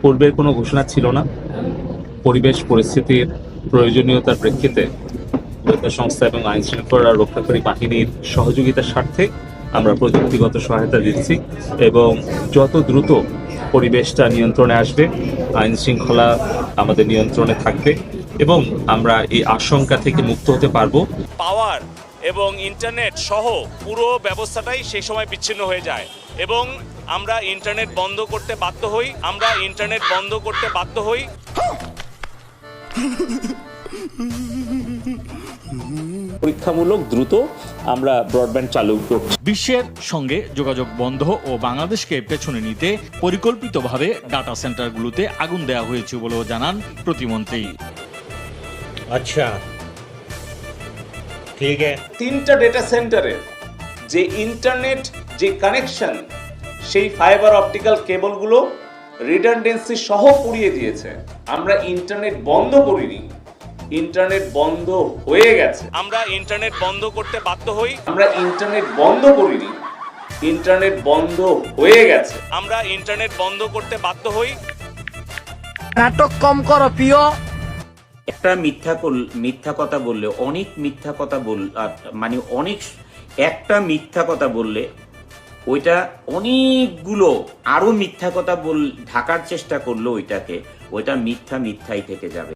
পূর্বের কোনো ঘোষণা ছিল না। পরিবেশ পরিস্থিতির প্রয়োজনীয়তার প্রেক্ষিতে গোয়েন্দা সংস্থা এবং আইন শৃঙ্খলা রক্ষাকারী বাহিনীর সহযোগিতার স্বার্থে আমরা প্রযুক্তিগত সহায়তা দিচ্ছি এবং যত দ্রুত পরিবেশটা নিয়ন্ত্রণে আসবে, আইন শৃঙ্খলা আমাদের নিয়ন্ত্রণে থাকবে এবং আমরা এই আশঙ্কা থেকে মুক্ত হতে পারবো। পাওয়ার এবং ইন্টারনেট সহ পুরো ব্যবস্থাটাই সেই সময় বিচ্ছিন্ন হয়ে যায় এবং আমরা ইন্টারনেট বন্ধ করতে বাধ্য হই। পরীক্ষামূলক দ্রুত আমরা ব্রডব্যান্ড চালু করছি। বিশ্বের সঙ্গে যোগাযোগ বন্ধ ও বাংলাদেশকে পেছনে নিতে পরিকল্পিতভাবে ডাটা সেন্টারগুলোতে আগুন দেওয়া হয়েছে বলেও জানান প্রতিমন্ত্রী। আচ্ছা, ঠিক আছে। 3টা ডেটা সেন্টারের যে ইন্টারনেট যে কানেকশন, সেই ফাইবার অপটিক্যাল কেবলগুলো রিডান্ডেন্সি সহ পুড়িয়ে দিয়েছে। আমরা ইন্টারনেট বন্ধ করিনি, ইন্টারনেট বন্ধ হয়ে গেছে। আমরা ইন্টারনেট বন্ধ করতে বাধ্য হই। আমরা ইন্টারনেট বন্ধ করিনি, ইন্টারনেট বন্ধ হয়ে গেছে। আমরা ইন্টারনেট বন্ধ করতে বাধ্য হই। নাটক কম করো প্রিয়। একটা মিথ্যা কথা বললে অনেক মিথ্যা কথা মানে অনেক একটা মিথ্যা কথা বললে ওইটা অনেকগুলো আরো মিথ্যা কথা ঢাকার চেষ্টা করলে ওইটা মিথ্যাই থেকে যাবে।